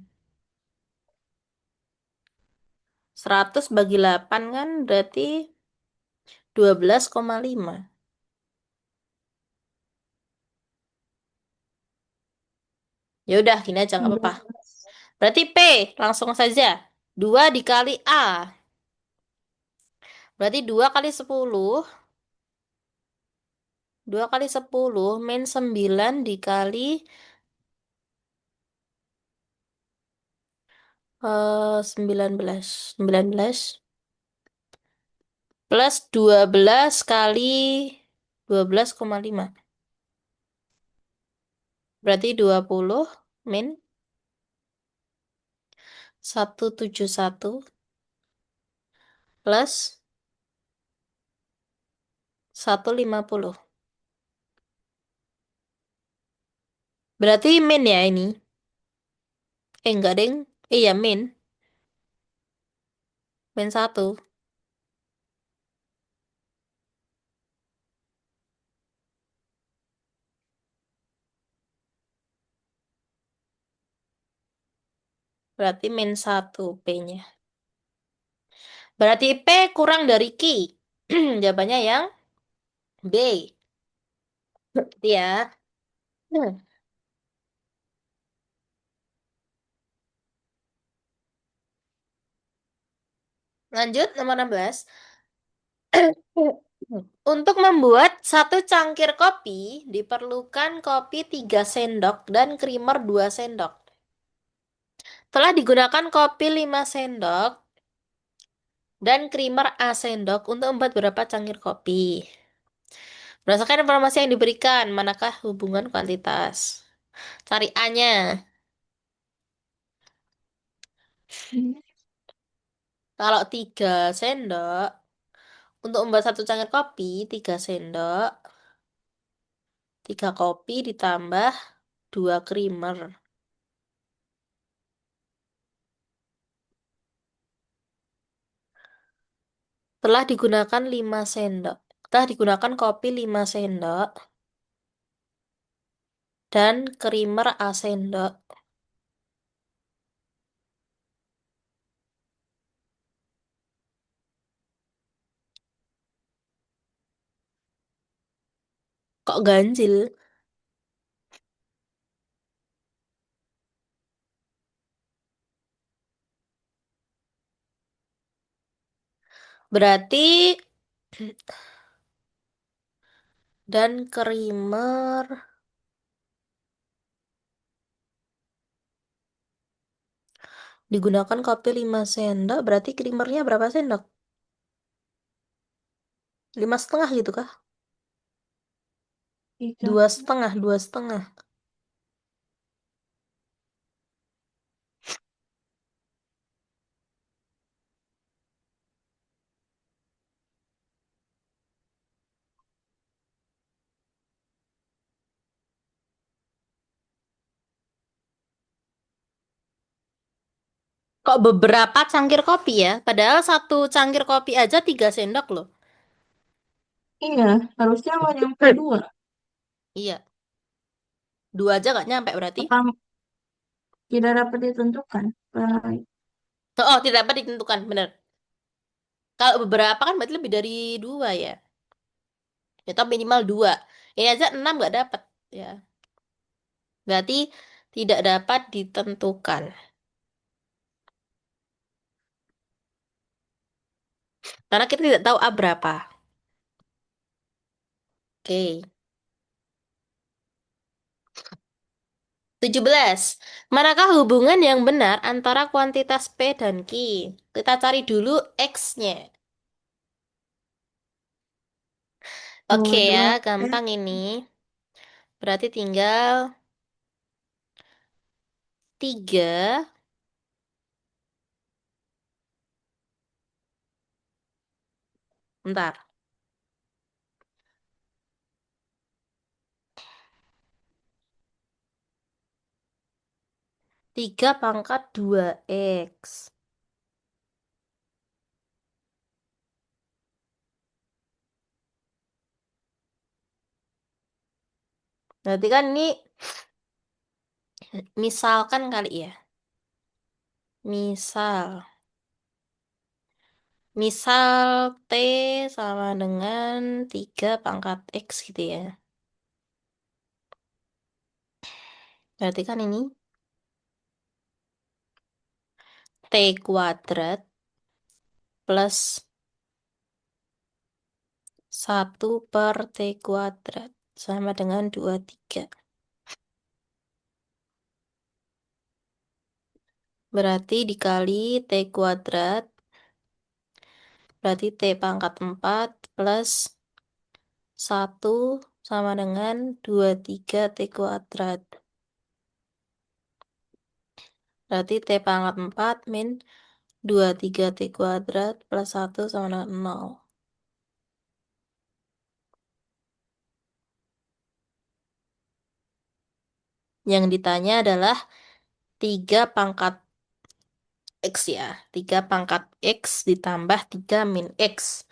100 bagi 8 kan berarti 12,5. Ya udah, gini aja nggak apa-apa. 12. Berarti P, langsung saja. 2 dikali A. Berarti 2 kali 10. 2 kali 10 min 9 dikali 19. 19 plus 12 kali 12,5. Berarti 20 min 171 plus 150. Berarti min ya ini. Enggak, deng. Iya, min. Min 1. Berarti min 1 P-nya. Berarti P kurang dari Q. Jawabannya yang B. Berarti ya. Lanjut, nomor 16. Untuk membuat satu cangkir kopi, diperlukan kopi 3 sendok dan krimer 2 sendok. Telah digunakan kopi 5 sendok dan krimer A sendok untuk membuat berapa cangkir kopi. Berdasarkan informasi yang diberikan, manakah hubungan kuantitas? Cari A-nya. Hmm. Kalau 3 sendok, Untuk membuat satu cangkir kopi, 3 sendok. 3 kopi ditambah 2 creamer. Telah digunakan 5 sendok. Telah digunakan kopi 5 sendok. Dan creamer A sendok. Kok ganjil? Berarti dan creamer digunakan kopi 5 sendok. Berarti creamernya berapa sendok? 5,5 gitu kah? Tiga. 2,5, 2,5. Kok beberapa cangkir kopi ya? Padahal satu cangkir kopi aja 3 sendok loh. Iya, harusnya nggak nyampe dua. Iya, 2 aja gak nyampe berarti. Apa tidak dapat ditentukan? Baik. Oh, tidak dapat ditentukan, bener. Kalau beberapa kan berarti lebih dari 2 ya. Ya, atau minimal 2. Ini aja 6 gak dapat. Ya, berarti tidak dapat ditentukan. Karena kita tidak tahu A berapa. Oke. 17. Manakah hubungan yang benar antara kuantitas P dan Q? Kita cari dulu X-nya. Oke Dua ya, dua F. gampang ini. Berarti tinggal 3. Bentar. 3 pangkat 2 X. Berarti kan ini misalkan kali ya. Misal. Misal T sama dengan 3 pangkat X gitu ya. Berarti kan ini T kuadrat plus 1 per T kuadrat sama dengan 23. Berarti dikali T kuadrat, berarti T pangkat 4 plus 1 sama dengan 23 T kuadrat. Berarti T pangkat 4 min 23 T kuadrat plus 1 sama dengan 0. Yang ditanya adalah 3 pangkat X ya. 3 pangkat X ditambah 3 min X.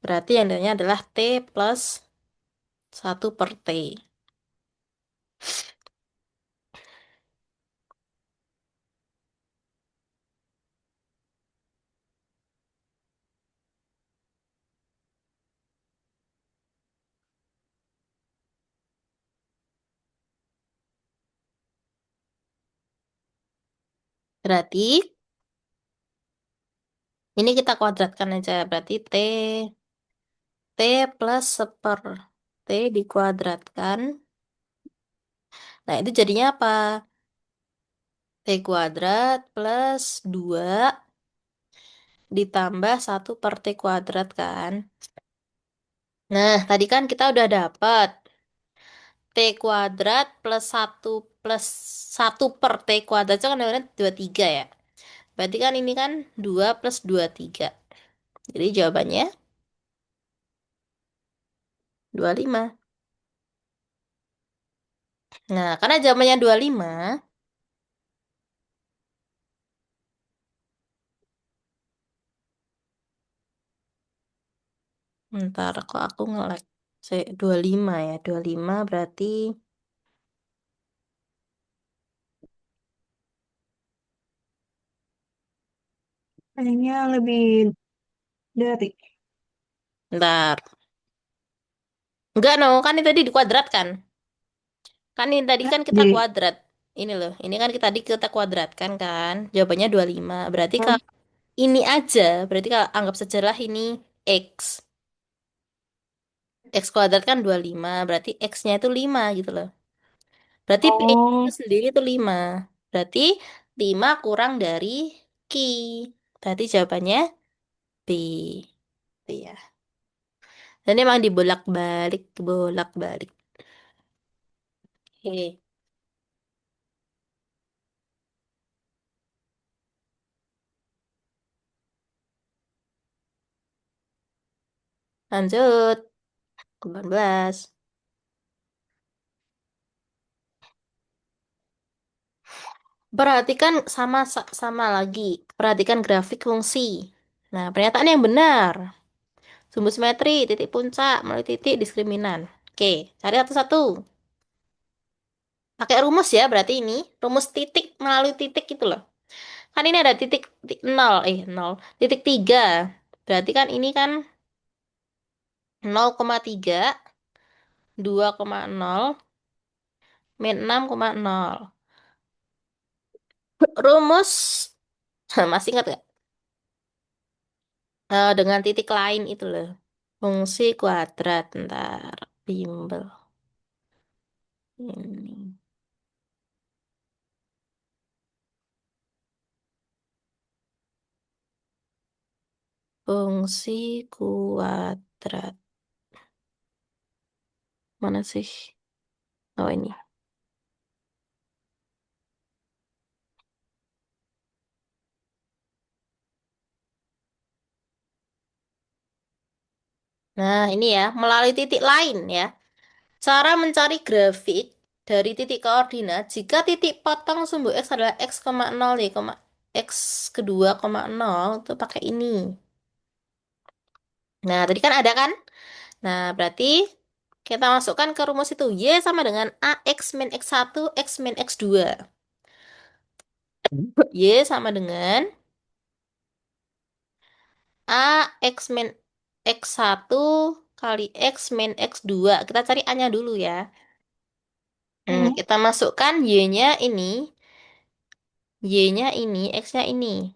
Berarti yang ditanya adalah T plus 1 per T. Berarti ini kita kuadratkan aja. Berarti T plus 1 per T dikuadratkan. Nah, itu jadinya apa? T kuadrat plus 2 ditambah 1 per T kuadrat kan. Nah, tadi kan kita udah dapat T kuadrat plus 1 per T kuadrat itu kan dengan 23 ya. Berarti kan ini kan 2 plus 23. Jadi jawabannya 25. Nah, karena jawabannya 25, ntar kok aku nge-lag. 25 ya, 25 berarti Kayaknya lebih dari. ntar. Enggak, no, kan ini tadi dikuadratkan. Kan ini tadi Hah? kan kita kuadrat. Ini loh, ini kan kita tadi kita kuadratkan kan. Jawabannya 25. Berarti Hmm. kalau ini aja, berarti kalau anggap sajalah ini X. X kuadrat kan 25, berarti X-nya itu 5 gitu loh. Berarti P itu Oh, sendiri itu 5. Berarti 5 kurang dari Q. Berarti jawabannya B. B ya. Dan emang dibolak-balik, bolak-balik. Oke, lanjut. 18. Perhatikan sama lagi. Perhatikan grafik fungsi. Nah, pernyataan yang benar. Sumbu simetri, titik puncak, melalui titik diskriminan. Oke, cari satu-satu. Pakai rumus ya, berarti ini. Rumus titik melalui titik itu loh. Kan ini ada titik, titik 0, 0. Titik 3. Berarti kan ini kan 0,3, 2,0, min 6,0. Rumus, masih ingat nggak? Dengan titik lain itu loh. Fungsi kuadrat, ntar. Bimbel. Ini. Fungsi kuadrat. Mana sih? Oh ini. Nah, ini ya, melalui titik lain ya. Cara mencari grafik dari titik koordinat jika titik potong sumbu X adalah X,0, Y, X kedua, koma nol itu pakai ini. Nah, tadi kan ada kan? Nah, berarti kita masukkan ke rumus itu. Y sama dengan AX min X1, X min X2. Y sama dengan AX min X1 kali X min X2. Kita cari A-nya dulu ya. hmm. Kita masukkan Y-nya ini. Y-nya ini, X-nya ini.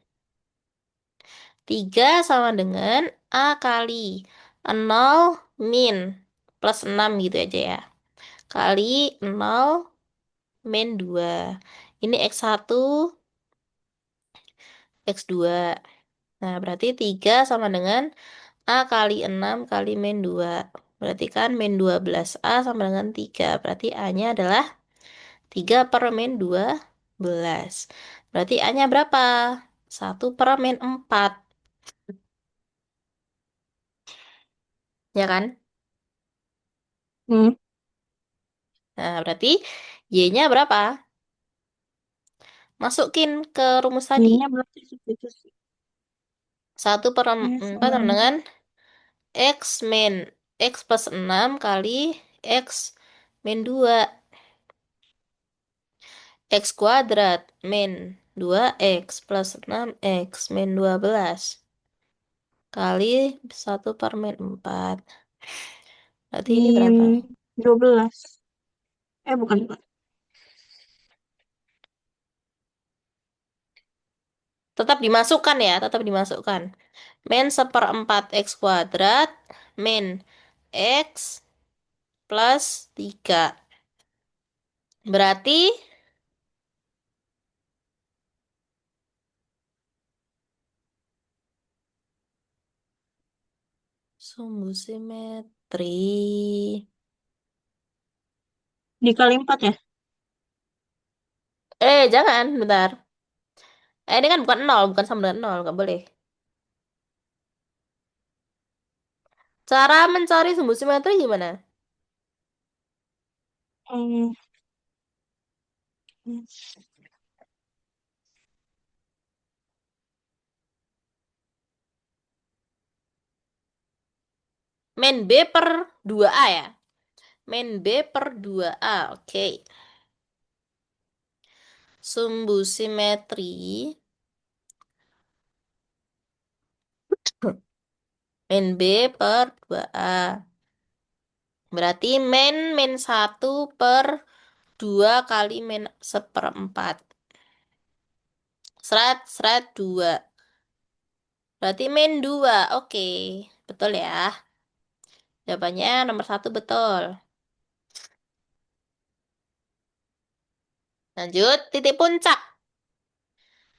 3 sama dengan A kali 0 min plus 6 gitu aja ya. Kali 0 min 2. Ini X1, X2. Nah, berarti 3 sama dengan A kali 6 kali min 2. Berarti kan min 12A sama dengan 3. Berarti A-nya adalah 3 per min 12. Berarti A-nya berapa? 1/min 4. Ya kan? Hmm. Nah, berarti Y-nya berapa? Masukin ke rumus tadi. Y-nya berarti substitusi. 1/4 Y sama sama dengan dengan X min X plus 6 kali X min 2. X kuadrat min 2X plus 6X min 12 kali 1/min 4. Berarti ini min berapa? 12. Bukan, bukan. Tetap dimasukkan ya, tetap dimasukkan. Min 1/4 X kuadrat min X plus 3. Berarti sumbu simetri. Dikali 4 ya? Jangan, bentar. Ini kan bukan nol, bukan sama dengan nol, nggak boleh. Cara mencari sumbu simetri gimana? Hmm, Min B per 2A ya. Min B per 2A. Oke. Sumbu simetri. Min B per 2A. Berarti min 1/2 kali min 1/4. Serat, serat 2. Berarti min 2. Oke. Betul ya. Jawabannya nomor satu betul. Lanjut, titik puncak.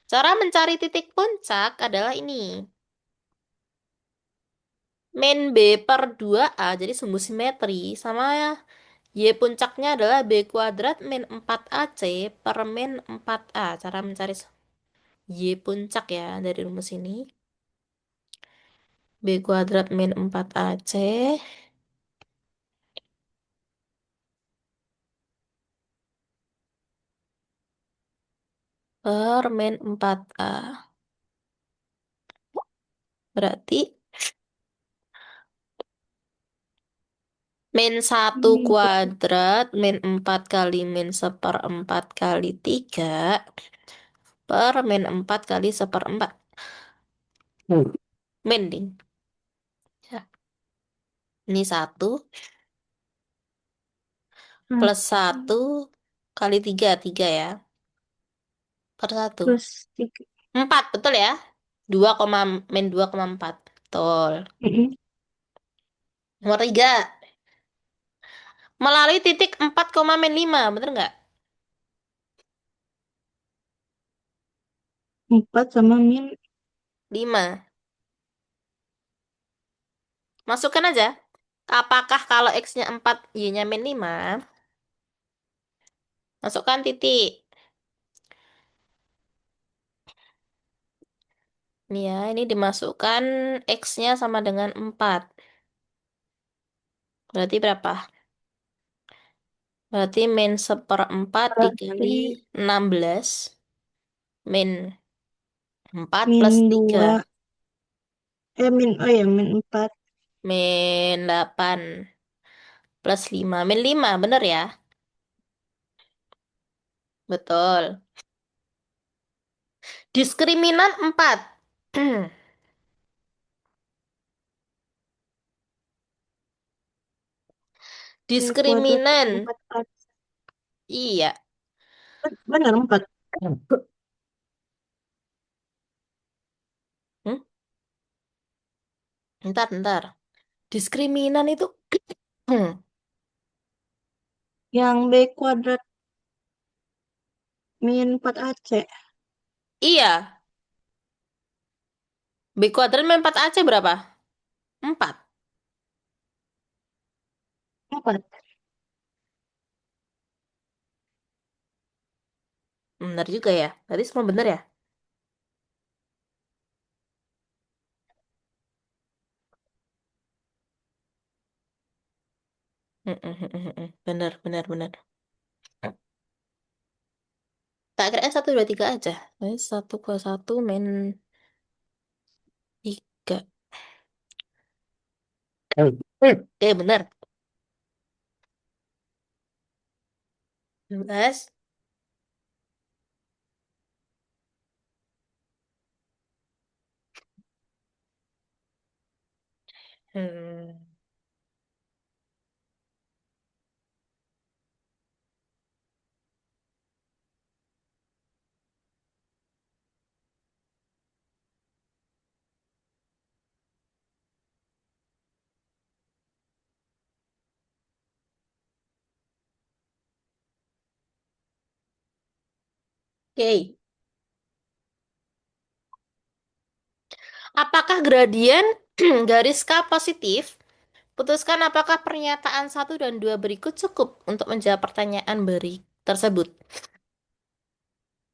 Cara mencari titik puncak adalah ini. Min B per 2A, jadi sumbu simetri, sama ya. Y puncaknya adalah B kuadrat min 4AC per min 4A. Cara mencari Y puncak ya dari rumus ini. B kuadrat min 4AC per min 4A. Berarti min 1 ini berarti kuadrat min 4 kali min 1/4 kali 3 per min 4 kali 1/4. Min, ding. Ya. Ini 1 plus satu 1 kali 3. 3 ya. Per 1. plus tiga. 4, betul ya? 2, min 2,4. Betul. Mm-mm. Nomor 3. Melalui titik 4, min 5. Betul nggak? 4 sama min 5. Masukkan aja. Apakah kalau X-nya 4, Y-nya min 5? Masukkan titik. Ini ya, ini dimasukkan X-nya sama dengan 4. Berarti berapa? Berarti min 1/4 dikali berarti 16. Min 4 min plus 3. 2 min oh ya min 4. Min 8 plus 5. Min 5, bener ya? Betul. Diskriminan 4. B kuadrat per Diskriminan. 4 A. Iya. Benar 4. Hmm? Ntar, ntar. Diskriminan itu. Yang B kuadrat min 4AC. Iya. B kuadrat min 4AC berapa? 4. 4. Bener juga ya. Berarti semua bener ya? Bener, bener, bener. Tak kira 1, 2, 3 aja. Jadi 1 + 1 min 3. Oke, bener. 12. Hmm. Oke. Apakah gradien garis K positif? Putuskan apakah pernyataan 1 dan 2 berikut cukup untuk menjawab pertanyaan tersebut.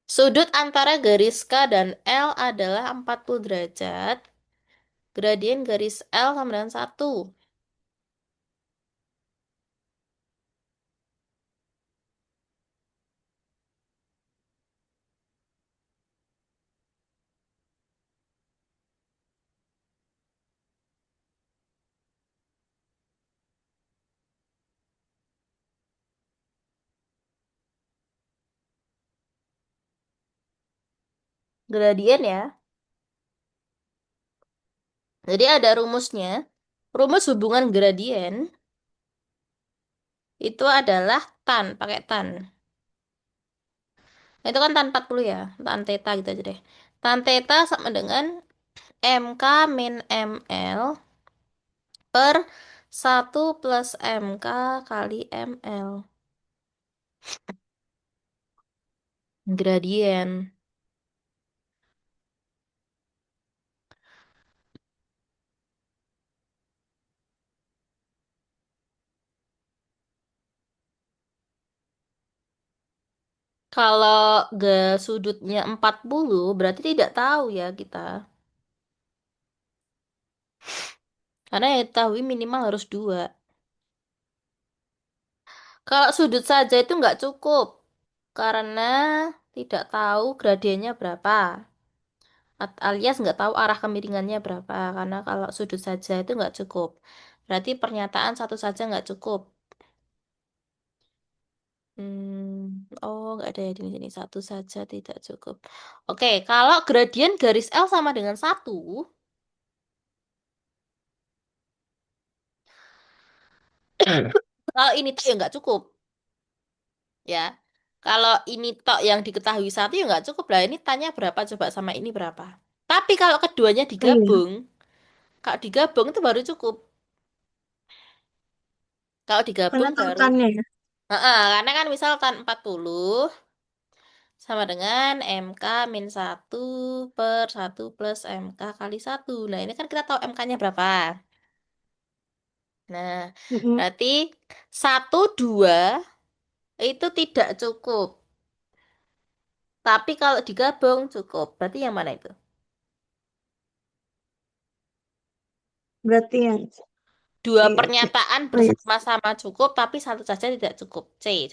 Sudut antara garis K dan L adalah 40 derajat. Gradien garis L sama dengan 1. Gradien ya. Jadi ada rumusnya. Rumus hubungan gradien itu adalah tan, pakai tan. Nah, itu kan tan 40 ya, tan theta gitu aja deh. Tan theta sama dengan MK min ML per 1 plus MK kali ML. Gradien. Kalau sudutnya 40 berarti tidak tahu ya kita. Karena yang diketahui minimal harus 2. Kalau sudut saja itu nggak cukup. Karena tidak tahu gradiennya berapa. Alias nggak tahu arah kemiringannya berapa. Karena kalau sudut saja itu nggak cukup. Berarti pernyataan satu saja nggak cukup. Oh, nggak ada ya di sini. Satu saja tidak cukup. Oke, kalau gradien garis L sama dengan 1, kalau ini tuh ya nggak cukup. Ya, kalau ini tok yang diketahui 1 ya nggak cukup lah. Ini tanya berapa coba sama ini berapa. Tapi kalau keduanya Oh iya, digabung, kalau digabung itu baru cukup. Kalau karena digabung tahu baru. tannya ya. Heeh, karena kan misal tan 40 sama dengan MK min 1 per 1 plus MK kali 1. Nah, ini kan kita tahu MK-nya berapa. Nah, Mm-mm. berarti 1, 2 itu tidak cukup. Tapi kalau digabung cukup. Berarti yang mana itu? Berarti yang Dua iya, C. pernyataan Oh iya, bersama-sama cukup, tapi satu saja tidak cukup. C.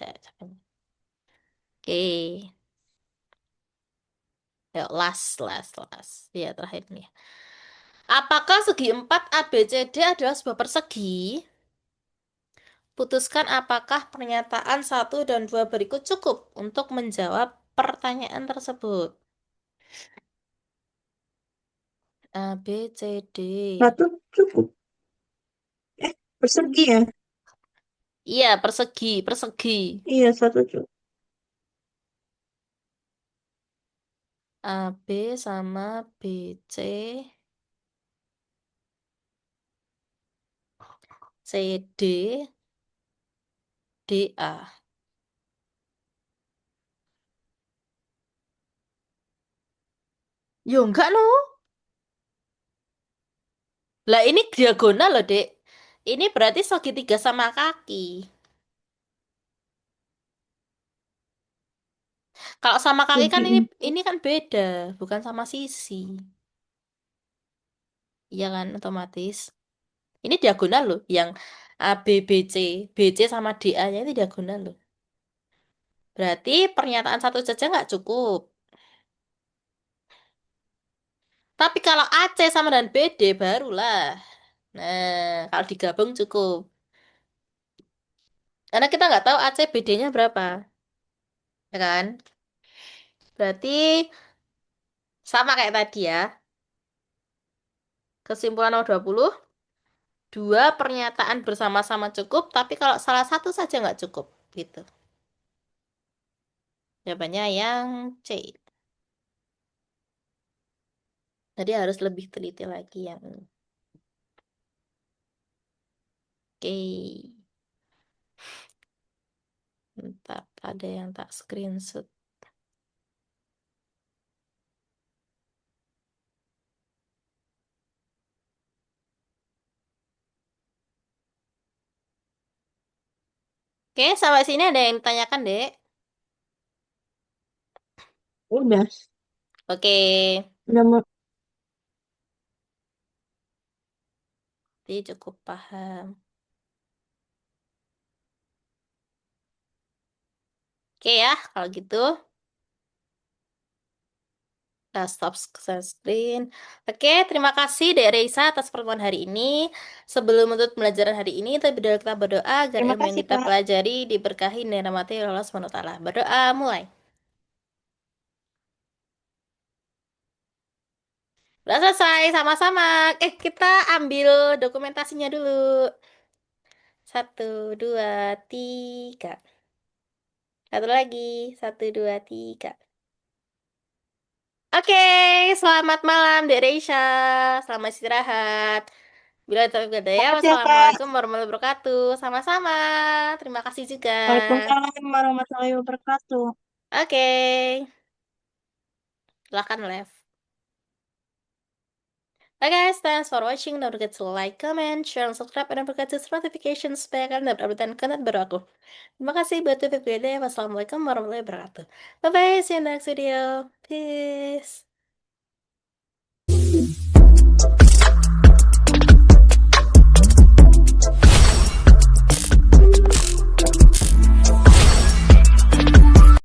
Oke. Yuk, last. Ya, terakhir nih. Apakah segi 4 ABCD adalah sebuah persegi? Putuskan apakah pernyataan 1 dan 2 berikut cukup untuk menjawab pertanyaan tersebut. A, B, C, D. satu cukup. Persegi ya. Iya, persegi. Iya, satu cukup. A, B sama B, C, C, D, D, A. Yo enggak no. Lah ini diagonal loh, Dek. Ini berarti segitiga sama kaki. Kalau sama kaki kan Segi ini 4. kan beda, bukan sama sisi. Iya kan, otomatis. Ini diagonal loh, yang A, B, B, C. B, C sama D, A-nya itu diagonal loh. Berarti pernyataan satu saja nggak cukup. Tapi kalau A, C sama dengan B, D barulah. Nah, kalau digabung cukup. Karena kita nggak tahu A, C, B, D-nya berapa. Ya kan? Berarti sama kayak tadi ya. Kesimpulan nomor 20. Dua pernyataan bersama-sama cukup, tapi kalau salah satu saja nggak cukup. Gitu. Jawabannya yang C. Jadi harus lebih teliti lagi yang ini. Oke. Ntar ada yang tak screenshot. Oke, sampai sini ada yang ditanyakan, Dek. Udah, Oke. udah mau. Jadi cukup paham. Oke ya, kalau gitu. Kita stop share screen. Oke, terima kasih Dek Reisa atas pertemuan hari ini. Sebelum menutup pembelajaran hari ini, terlebih dahulu kita berdoa agar Terima ilmu yang kasih, kita Kak. pelajari diberkahi dan rahmati oleh Allah SWT. Berdoa mulai. Udah selesai sama-sama. Kita ambil dokumentasinya dulu. Satu, dua, tiga. Satu lagi. Satu, dua, tiga. Oke, selamat malam, Dek Reisha. Selamat istirahat. Bila itu ada ya, Selamat ya, Kak. wassalamualaikum warahmatullahi wabarakatuh. Sama-sama. Terima kasih juga. Waalaikumsalam warahmatullahi wabarakatuh. Oke, silahkan live. Bye guys, thanks for watching. Don't forget to like, comment, share, and subscribe. And don't forget to turn notifications supaya kalian dapat update konten baru aku. Terima kasih buat video. Wassalamualaikum warahmatullahi wabarakatuh. Bye bye, see you in the next video. Peace.